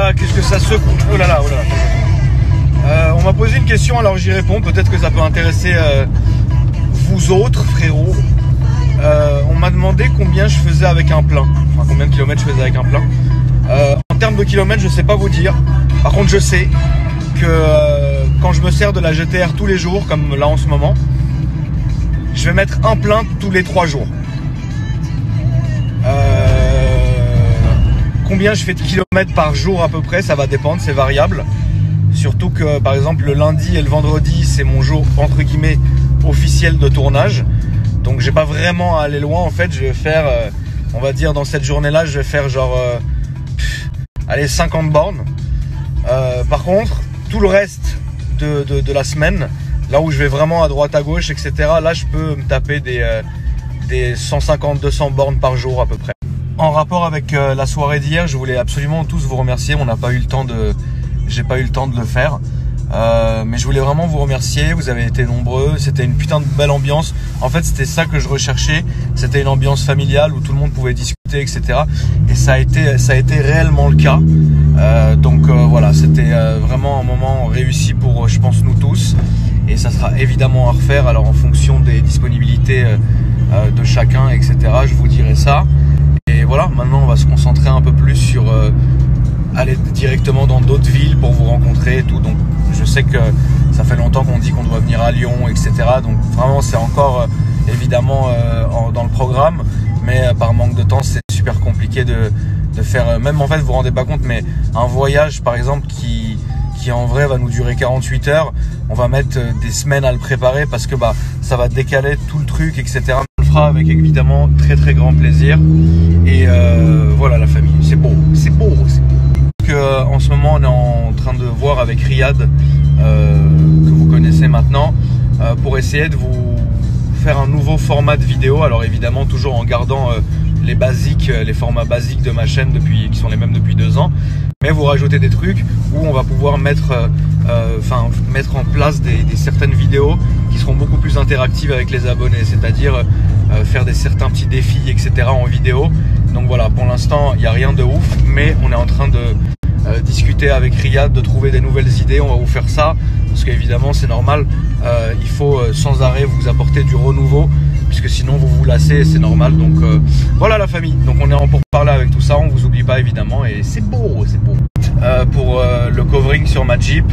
là, qu'est-ce que ça secoue. Oh là là, oh là là. On m'a posé une question, alors j'y réponds. Peut-être que ça peut intéresser vous autres, frérots. On m'a demandé combien je faisais avec un plein. Enfin, combien de kilomètres je faisais avec un plein. En termes de kilomètres, je sais pas vous dire. Par contre, je sais que quand je me sers de la GTR tous les jours, comme là en ce moment, je vais mettre un plein tous les 3 jours. Combien je fais de kilomètres par jour à peu près, ça va dépendre, c'est variable. Surtout que par exemple le lundi et le vendredi, c'est mon jour entre guillemets officiel de tournage. Donc j'ai pas vraiment à aller loin en fait. Je vais faire, on va dire dans cette journée-là, je vais faire genre allez 50 bornes. Par contre, tout le reste de la semaine, là où je vais vraiment à droite à gauche, etc. Là je peux me taper des 150-200 bornes par jour à peu près. En rapport avec la soirée d'hier, je voulais absolument tous vous remercier. On n'a pas eu le temps j'ai pas eu le temps de le faire. Mais je voulais vraiment vous remercier. Vous avez été nombreux. C'était une putain de belle ambiance. En fait, c'était ça que je recherchais. C'était une ambiance familiale où tout le monde pouvait discuter, etc. Et ça a été réellement le cas. Donc voilà, c'était vraiment un moment réussi pour, je pense, nous tous. Et ça sera évidemment à refaire. Alors en fonction des disponibilités de chacun, etc. Je vous dirai ça. Et voilà, maintenant on va se concentrer un peu plus sur aller directement dans d'autres villes pour vous rencontrer et tout. Donc je sais que ça fait longtemps qu'on dit qu'on doit venir à Lyon, etc. Donc vraiment c'est encore évidemment dans le programme. Mais par manque de temps c'est super compliqué de faire, même en fait vous vous rendez pas compte, mais un voyage par exemple qui en vrai va nous durer 48 heures, on va mettre des semaines à le préparer parce que ça va décaler tout le truc, etc. On le fera avec évidemment très très grand plaisir. Et voilà la famille, c'est beau, c'est beau, c'est beau. En ce moment on est en train de voir avec Riyad, que vous connaissez maintenant, pour essayer de vous faire un nouveau format de vidéo. Alors évidemment toujours en gardant les basiques, les formats basiques de ma chaîne qui sont les mêmes depuis 2 ans, mais vous rajoutez des trucs où on va pouvoir mettre en place des certaines vidéos qui seront beaucoup plus interactives avec les abonnés, c'est-à-dire faire certains petits défis, etc. en vidéo. Donc voilà, pour l'instant il n'y a rien de ouf, mais on est en train de discuter avec Riyad, de trouver des nouvelles idées. On va vous faire ça parce qu'évidemment c'est normal, il faut sans arrêt vous apporter du renouveau puisque sinon vous vous lassez, c'est normal. Donc voilà la famille, donc on est en pourparlers avec tout ça, on vous oublie pas évidemment et c'est beau, c'est beau. Pour le covering sur ma Jeep,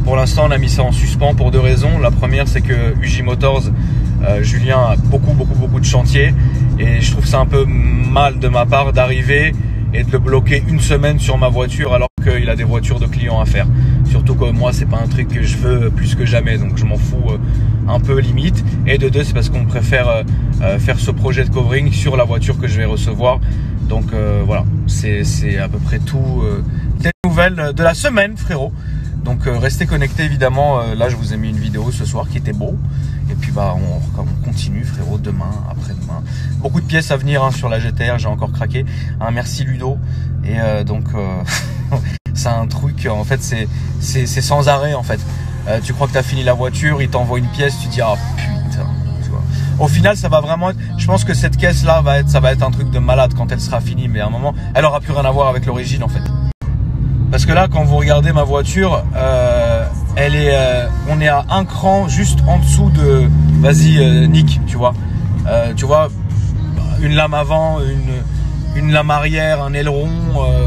pour l'instant on a mis ça en suspens pour 2 raisons. La première c'est que UJ Motors, Julien a beaucoup de chantiers et je trouve ça un peu mal de ma part d'arriver et de le bloquer une semaine sur ma voiture alors qu'il a des voitures de clients à faire. Surtout que moi c'est pas un truc que je veux plus que jamais, donc je m'en fous un peu limite. Et de 2 c'est parce qu'on préfère faire ce projet de covering sur la voiture que je vais recevoir. Donc voilà, c'est à peu près tout. Les nouvelles de la semaine frérot. Donc restez connectés évidemment. Là je vous ai mis une vidéo ce soir qui était beau. Et puis on continue frérot, demain, après-demain. Beaucoup de pièces à venir sur la GTR, j'ai encore craqué. Merci Ludo. Et donc c'est un truc, en fait c'est sans arrêt en fait. Tu crois que tu as fini la voiture, il t'envoie une pièce, tu dis ah putain. Tu vois. Au final ça va vraiment être, je pense que cette caisse là ça va être un truc de malade quand elle sera finie. Mais à un moment elle aura plus rien à voir avec l'origine en fait. Parce que là quand vous regardez ma voiture, on est à un cran juste en dessous de, vas-y Nick, tu vois, une lame avant, une lame arrière, un aileron,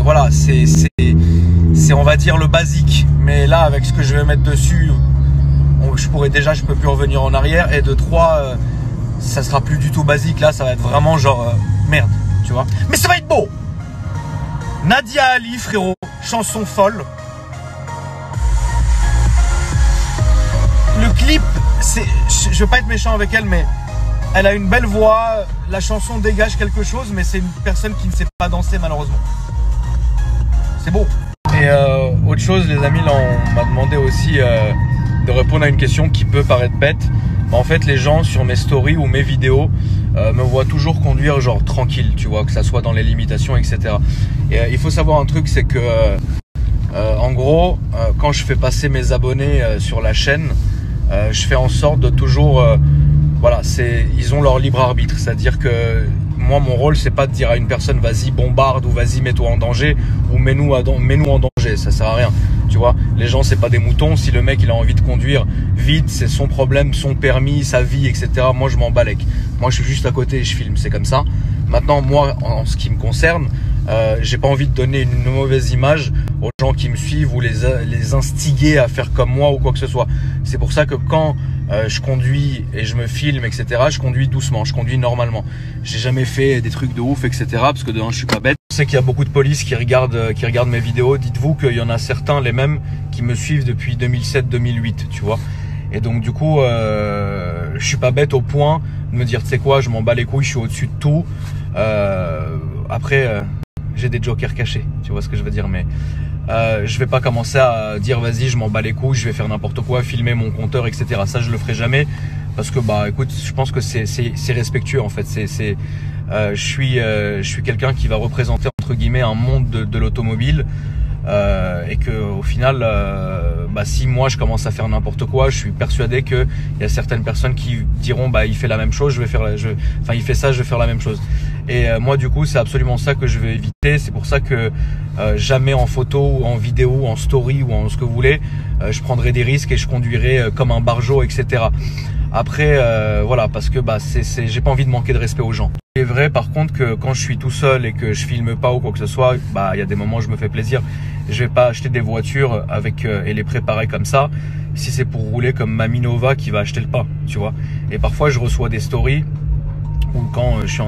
voilà, c'est on va dire le basique. Mais là avec ce que je vais mettre dessus, je peux plus revenir en arrière. Et de 3, ça sera plus du tout basique. Là ça va être vraiment genre merde, tu vois. Mais ça va être beau. Nadia Ali frérot, chanson folle. Le clip, je veux pas être méchant avec elle, mais elle a une belle voix, la chanson dégage quelque chose, mais c'est une personne qui ne sait pas danser malheureusement. C'est beau. Et autre chose les amis, là on m'a demandé aussi de répondre à une question qui peut paraître bête. En fait les gens sur mes stories ou mes vidéos me voient toujours conduire genre tranquille, tu vois, que ça soit dans les limitations, etc. Et il faut savoir un truc, c'est que en gros quand je fais passer mes abonnés sur la chaîne, je fais en sorte de toujours voilà, ils ont leur libre arbitre, c'est-à-dire que moi, mon rôle, c'est pas de dire à une personne vas-y bombarde ou vas-y mets-toi en danger ou mets-nous en danger. Ça sert à rien. Tu vois, les gens, c'est pas des moutons. Si le mec il a envie de conduire vite, c'est son problème, son permis, sa vie, etc. Moi, je m'en balèque. Moi, je suis juste à côté et je filme. C'est comme ça. Maintenant, moi, en ce qui me concerne, j'ai pas envie de donner une mauvaise image aux gens qui me suivent ou les instiguer à faire comme moi ou quoi que ce soit. C'est pour ça que quand je conduis et je me filme, etc., je conduis doucement, je conduis normalement. J'ai jamais fait des trucs de ouf, etc., parce que de un, je suis pas bête. Je sais qu'il y a beaucoup de police qui regardent mes vidéos. Dites-vous qu'il y en a certains, les mêmes, qui me suivent depuis 2007-2008, tu vois. Et donc du coup, je suis pas bête au point de me dire, tu sais quoi, je m'en bats les couilles, je suis au-dessus de tout. Après, j'ai des jokers cachés, tu vois ce que je veux dire, mais je vais pas commencer à dire vas-y, je m'en bats les couilles, je vais faire n'importe quoi, filmer mon compteur, etc. Ça, je le ferai jamais parce que bah écoute, je pense que c'est respectueux en fait. Je suis quelqu'un qui va représenter entre guillemets un monde de l'automobile. Et que au final, bah, si moi je commence à faire n'importe quoi, je suis persuadé que il y a certaines personnes qui diront bah il fait la même chose, il fait ça, je vais faire la même chose. Et moi du coup c'est absolument ça que je vais éviter. C'est pour ça que jamais en photo, ou en vidéo, ou en story ou en ce que vous voulez, je prendrai des risques et je conduirai comme un barjot, etc. Après voilà, parce que bah j'ai pas envie de manquer de respect aux gens. C'est vrai par contre que quand je suis tout seul et que je filme pas ou quoi que ce soit, bah il y a des moments où je me fais plaisir. Je vais pas acheter des voitures et les préparer comme ça si c'est pour rouler comme Mamie Nova qui va acheter le pain, tu vois. Et parfois je reçois des stories ou quand je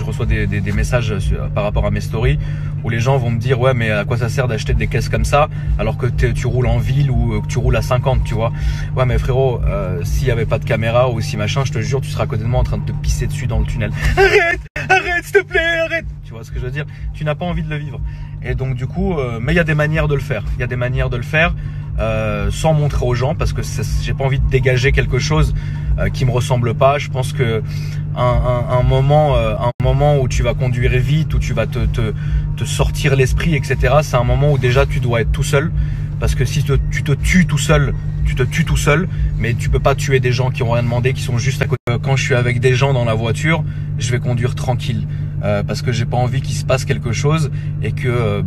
reçois des messages par rapport à mes stories où les gens vont me dire ouais mais à quoi ça sert d'acheter des caisses comme ça alors que tu roules en ville ou que tu roules à 50, tu vois. Ouais mais frérot, s'il y avait pas de caméra ou si machin, je te jure tu seras à côté de moi en train de te pisser dessus dans le tunnel. Arrête s'il te plaît, arrête. Tu vois ce que je veux dire? Tu n'as pas envie de le vivre. Et donc du coup, mais il y a des manières de le faire. Il y a des manières de le faire sans montrer aux gens parce que j'ai pas envie de dégager quelque chose qui me ressemble pas. Je pense que un moment où tu vas conduire vite, où tu vas te sortir l'esprit, etc. C'est un moment où déjà tu dois être tout seul. Parce que si tu te tues tout seul, tu te tues tout seul, mais tu peux pas tuer des gens qui ont rien demandé, qui sont juste à côté. Quand je suis avec des gens dans la voiture, je vais conduire tranquille. Parce que j'ai pas envie qu'il se passe quelque chose et que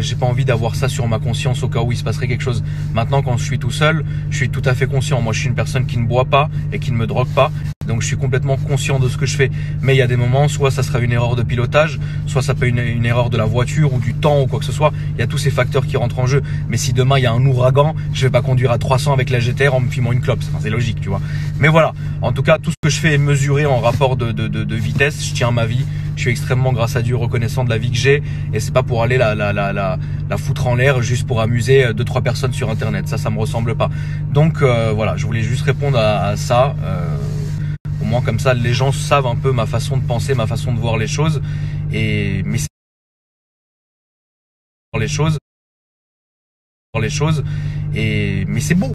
j'ai pas envie d'avoir ça sur ma conscience au cas où il se passerait quelque chose. Maintenant quand je suis tout seul, je suis tout à fait conscient. Moi je suis une personne qui ne boit pas et qui ne me drogue pas. Donc je suis complètement conscient de ce que je fais. Mais il y a des moments, soit ça sera une erreur de pilotage, soit ça peut être une erreur de la voiture ou du temps ou quoi que ce soit. Il y a tous ces facteurs qui rentrent en jeu. Mais si demain il y a un ouragan, je vais pas conduire à 300 avec la GTR en me filmant une clope. Enfin, c'est logique, tu vois. Mais voilà, en tout cas tout ce que je fais est mesuré en rapport de vitesse. Je tiens à ma vie. Je suis extrêmement, grâce à Dieu, reconnaissant de la vie que j'ai. Et c'est pas pour aller la foutre en l'air juste pour amuser 2-3 personnes sur internet. Ça me ressemble pas. Donc voilà, je voulais juste répondre à ça. Au moins comme ça, les gens savent un peu ma façon de penser, ma façon de voir les choses. Mais c'est beau.